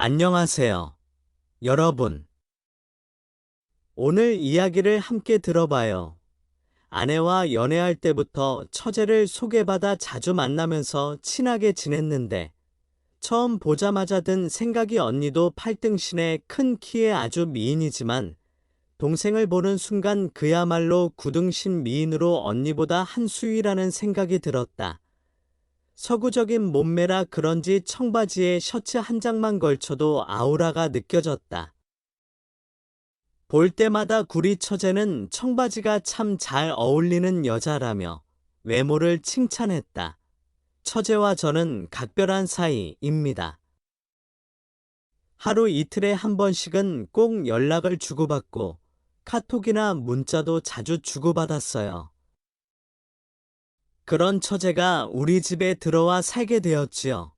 안녕하세요, 여러분. 오늘 이야기를 함께 들어봐요. 아내와 연애할 때부터 처제를 소개받아 자주 만나면서 친하게 지냈는데 처음 보자마자 든 생각이 언니도 팔등신에 큰 키에 아주 미인이지만 동생을 보는 순간 그야말로 구등신 미인으로 언니보다 한 수위라는 생각이 들었다. 서구적인 몸매라 그런지 청바지에 셔츠 한 장만 걸쳐도 아우라가 느껴졌다. 볼 때마다 구리 처제는 청바지가 참 잘 어울리는 여자라며 외모를 칭찬했다. 처제와 저는 각별한 사이입니다. 하루 이틀에 한 번씩은 꼭 연락을 주고받고 카톡이나 문자도 자주 주고받았어요. 그런 처제가 우리 집에 들어와 살게 되었지요.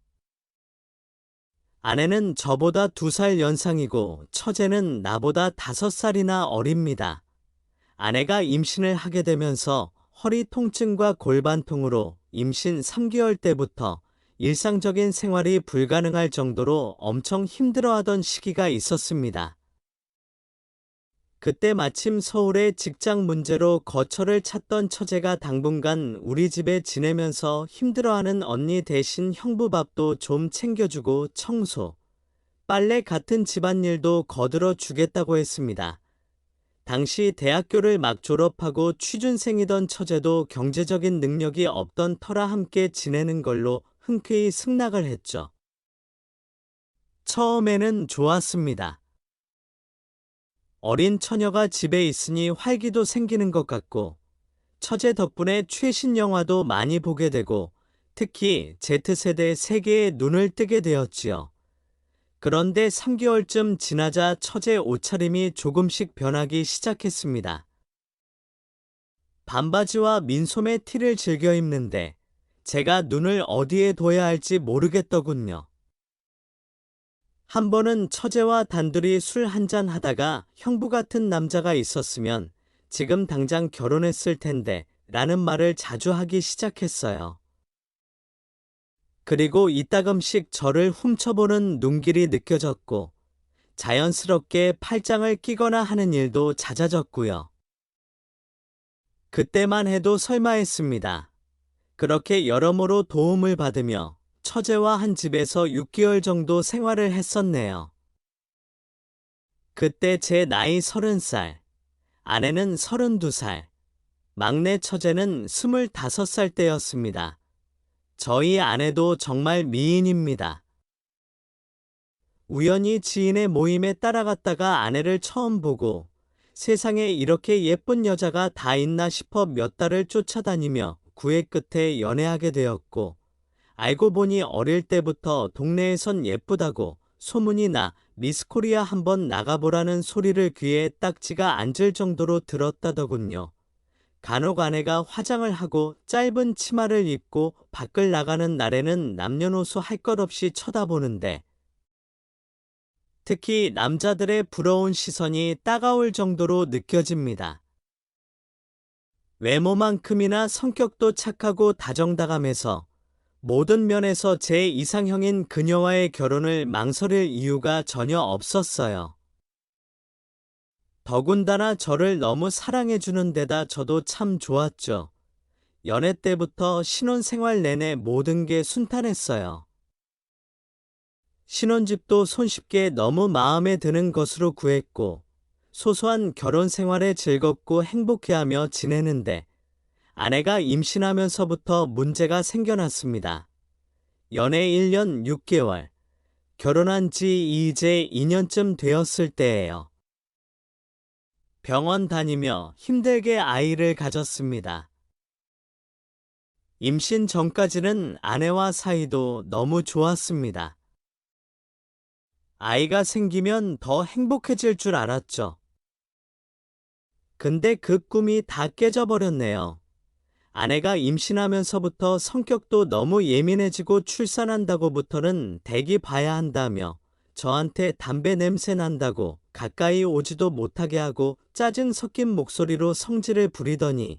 아내는 저보다 2살 연상이고 처제는 나보다 5살이나 어립니다. 아내가 임신을 하게 되면서 허리 통증과 골반통으로 임신 3개월 때부터 일상적인 생활이 불가능할 정도로 엄청 힘들어하던 시기가 있었습니다. 그때 마침 서울의 직장 문제로 거처를 찾던 처제가 당분간 우리 집에 지내면서 힘들어하는 언니 대신 형부 밥도 좀 챙겨주고 청소, 빨래 같은 집안일도 거들어 주겠다고 했습니다. 당시 대학교를 막 졸업하고 취준생이던 처제도 경제적인 능력이 없던 터라 함께 지내는 걸로 흔쾌히 승낙을 했죠. 처음에는 좋았습니다. 어린 처녀가 집에 있으니 활기도 생기는 것 같고 처제 덕분에 최신 영화도 많이 보게 되고 특히 Z세대 세계에 눈을 뜨게 되었지요. 그런데 3개월쯤 지나자 처제 옷차림이 조금씩 변하기 시작했습니다. 반바지와 민소매 티를 즐겨 입는데 제가 눈을 어디에 둬야 할지 모르겠더군요. 한 번은 처제와 단둘이 술 한잔 하다가 형부 같은 남자가 있었으면 지금 당장 결혼했을 텐데 라는 말을 자주 하기 시작했어요. 그리고 이따금씩 저를 훔쳐보는 눈길이 느껴졌고 자연스럽게 팔짱을 끼거나 하는 일도 잦아졌고요. 그때만 해도 설마 했습니다. 그렇게 여러모로 도움을 받으며 처제와 한 집에서 6개월 정도 생활을 했었네요. 그때 제 나이 30살, 아내는 32살, 막내 처제는 25살 때였습니다. 저희 아내도 정말 미인입니다. 우연히 지인의 모임에 따라갔다가 아내를 처음 보고 세상에 이렇게 예쁜 여자가 다 있나 싶어 몇 달을 쫓아다니며 구애 끝에 연애하게 되었고 알고 보니 어릴 때부터 동네에선 예쁘다고 소문이 나 미스코리아 한번 나가보라는 소리를 귀에 딱지가 앉을 정도로 들었다더군요. 간혹 아내가 화장을 하고 짧은 치마를 입고 밖을 나가는 날에는 남녀노소 할 것 없이 쳐다보는데 특히 남자들의 부러운 시선이 따가울 정도로 느껴집니다. 외모만큼이나 성격도 착하고 다정다감해서 모든 면에서 제 이상형인 그녀와의 결혼을 망설일 이유가 전혀 없었어요. 더군다나 저를 너무 사랑해주는 데다 저도 참 좋았죠. 연애 때부터 신혼생활 내내 모든 게 순탄했어요. 신혼집도 손쉽게 너무 마음에 드는 것으로 구했고 소소한 결혼 생활에 즐겁고 행복해하며 지내는데 아내가 임신하면서부터 문제가 생겨났습니다. 연애 1년 6개월, 결혼한 지 이제 2년쯤 되었을 때예요. 병원 다니며 힘들게 아이를 가졌습니다. 임신 전까지는 아내와 사이도 너무 좋았습니다. 아이가 생기면 더 행복해질 줄 알았죠. 근데 그 꿈이 다 깨져버렸네요. 아내가 임신하면서부터 성격도 너무 예민해지고 출산한다고부터는 대기 봐야 한다며 저한테 담배 냄새 난다고 가까이 오지도 못하게 하고 짜증 섞인 목소리로 성질을 부리더니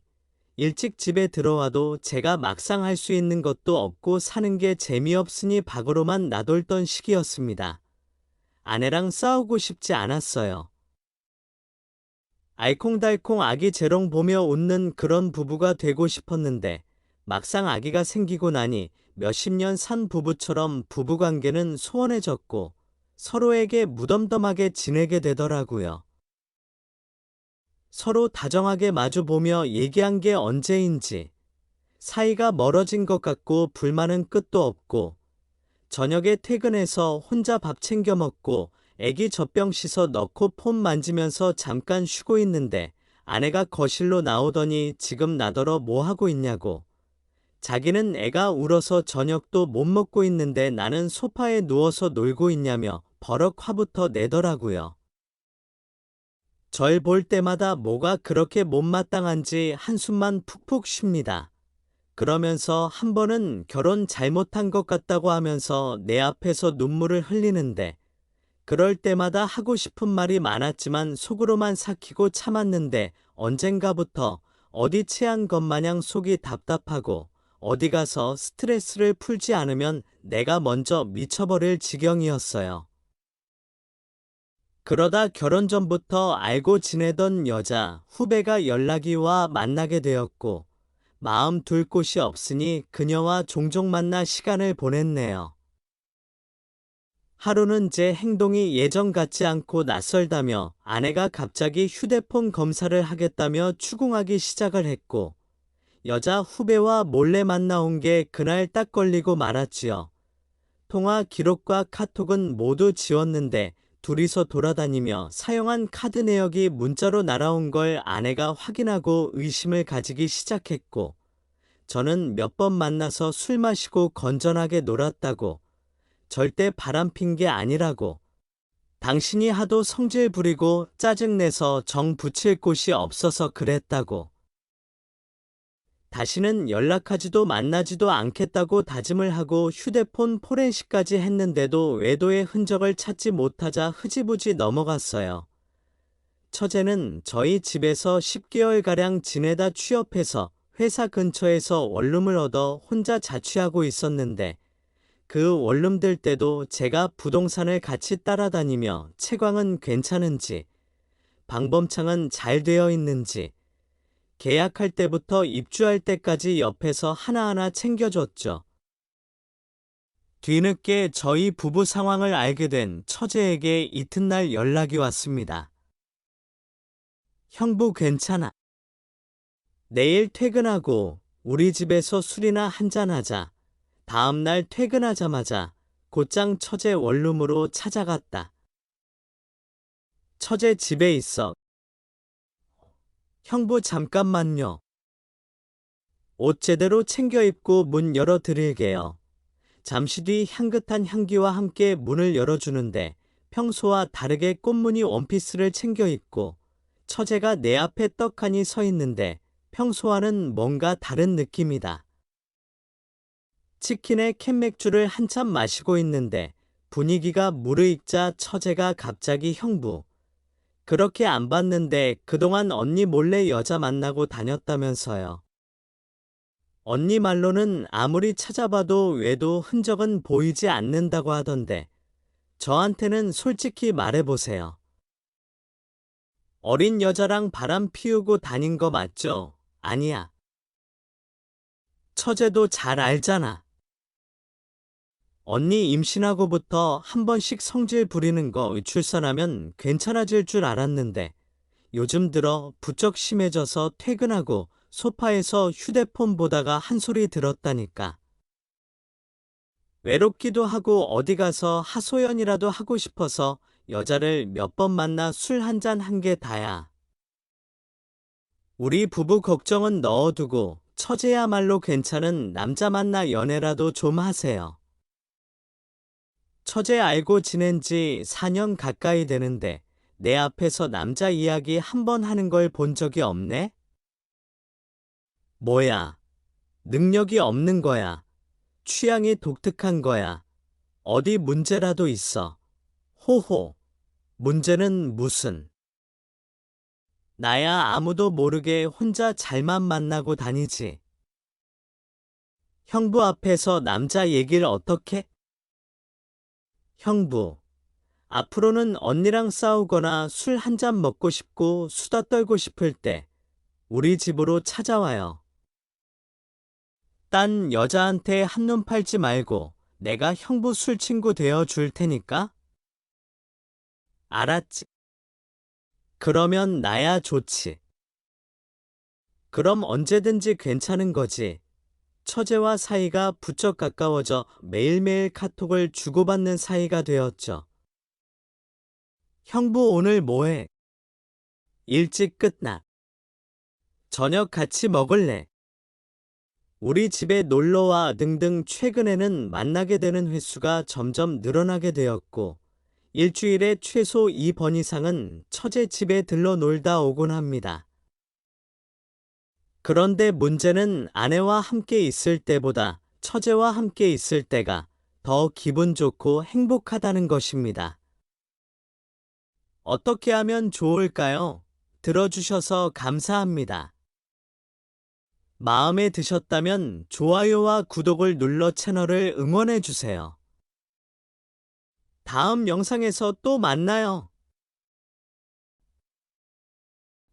일찍 집에 들어와도 제가 막상 할 수 있는 것도 없고 사는 게 재미없으니 밖으로만 나돌던 시기였습니다. 아내랑 싸우고 싶지 않았어요. 알콩달콩 아기 재롱 보며 웃는 그런 부부가 되고 싶었는데 막상 아기가 생기고 나니 몇십 년 산 부부처럼 부부관계는 소원해졌고 서로에게 무덤덤하게 지내게 되더라고요. 서로 다정하게 마주보며 얘기한 게 언제인지 사이가 멀어진 것 같고 불만은 끝도 없고 저녁에 퇴근해서 혼자 밥 챙겨 먹고 애기 젖병 씻어 넣고 폰 만지면서 잠깐 쉬고 있는데 아내가 거실로 나오더니 지금 나더러 뭐 하고 있냐고. 자기는 애가 울어서 저녁도 못 먹고 있는데 나는 소파에 누워서 놀고 있냐며 버럭 화부터 내더라고요. 절 볼 때마다 뭐가 그렇게 못마땅한지 한숨만 푹푹 쉽니다. 그러면서 한 번은 결혼 잘못한 것 같다고 하면서 내 앞에서 눈물을 흘리는데 그럴 때마다 하고 싶은 말이 많았지만 속으로만 삭히고 참았는데 언젠가부터 어디 체한 것 마냥 속이 답답하고 어디 가서 스트레스를 풀지 않으면 내가 먼저 미쳐버릴 지경이었어요. 그러다 결혼 전부터 알고 지내던 여자 후배가 연락이 와 만나게 되었고 마음 둘 곳이 없으니 그녀와 종종 만나 시간을 보냈네요. 하루는 제 행동이 예전 같지 않고 낯설다며 아내가 갑자기 휴대폰 검사를 하겠다며 추궁하기 시작을 했고 여자 후배와 몰래 만나온 게 그날 딱 걸리고 말았지요. 통화 기록과 카톡은 모두 지웠는데 둘이서 돌아다니며 사용한 카드 내역이 문자로 날아온 걸 아내가 확인하고 의심을 가지기 시작했고 저는 몇 번 만나서 술 마시고 건전하게 놀았다고 절대 바람핀 게 아니라고 당신이 하도 성질 부리고 짜증내서 정 붙일 곳이 없어서 그랬다고 다시는 연락하지도 만나지도 않겠다고 다짐을 하고 휴대폰 포렌식까지 했는데도 외도의 흔적을 찾지 못하자 흐지부지 넘어갔어요. 처제는 저희 집에서 10개월가량 지내다 취업해서 회사 근처에서 원룸을 얻어 혼자 자취하고 있었는데 그 원룸 들 때도 제가 부동산을 같이 따라다니며 채광은 괜찮은지 방범창은 잘 되어 있는지 계약할 때부터 입주할 때까지 옆에서 하나하나 챙겨줬죠. 뒤늦게 저희 부부 상황을 알게 된 처제에게 이튿날 연락이 왔습니다. 형부 괜찮아. 내일 퇴근하고 우리 집에서 술이나 한잔하자. 다음날 퇴근하자마자 곧장 처제 원룸으로 찾아갔다. 처제 집에 있어. 형부 잠깐만요. 옷 제대로 챙겨 입고 문 열어 드릴게요. 잠시 뒤 향긋한 향기와 함께 문을 열어주는데 평소와 다르게 꽃무늬 원피스를 챙겨 입고 처제가 내 앞에 떡하니 서 있는데 평소와는 뭔가 다른 느낌이다. 치킨에 캔맥주를 한참 마시고 있는데 분위기가 무르익자 처제가 갑자기 형부. 그렇게 안 봤는데 그동안 언니 몰래 여자 만나고 다녔다면서요. 언니 말로는 아무리 찾아봐도 외도 흔적은 보이지 않는다고 하던데 저한테는 솔직히 말해보세요. 어린 여자랑 바람 피우고 다닌 거 맞죠? 아니야. 처제도 잘 알잖아. 언니 임신하고부터 한 번씩 성질 부리는 거 출산하면 괜찮아질 줄 알았는데 요즘 들어 부쩍 심해져서 퇴근하고 소파에서 휴대폰 보다가 한 소리 들었다니까. 외롭기도 하고 어디 가서 하소연이라도 하고 싶어서 여자를 몇 번 만나 술 한 잔 한 게 다야. 우리 부부 걱정은 넣어두고 처제야말로 괜찮은 남자 만나 연애라도 좀 하세요. 처제 알고 지낸 지 4년 가까이 되는데 내 앞에서 남자 이야기 한 번 하는 걸 본 적이 없네? 뭐야? 능력이 없는 거야. 취향이 독특한 거야. 어디 문제라도 있어. 호호. 문제는 무슨? 나야 아무도 모르게 혼자 잘만 만나고 다니지. 형부 앞에서 남자 얘기를 어떻게? 형부. 앞으로는 언니랑 싸우거나 술 한 잔 먹고 싶고 수다 떨고 싶을 때 우리 집으로 찾아와요. 딴 여자한테 한눈 팔지 말고 내가 형부 술 친구 되어 줄 테니까? 알았지? 그러면 나야 좋지. 그럼 언제든지 괜찮은 거지. 처제와 사이가 부쩍 가까워져 매일매일 카톡을 주고받는 사이가 되었죠. 형부 오늘 뭐해? 일찍 끝나. 저녁 같이 먹을래? 우리 집에 놀러와 등등 최근에는 만나게 되는 횟수가 점점 늘어나게 되었고, 일주일에 최소 2번 이상은 처제 집에 들러 놀다 오곤 합니다. 그런데 문제는 아내와 함께 있을 때보다 처제와 함께 있을 때가 더 기분 좋고 행복하다는 것입니다. 어떻게 하면 좋을까요? 들어주셔서 감사합니다. 마음에 드셨다면 좋아요와 구독을 눌러 채널을 응원해주세요. 다음 영상에서 또 만나요.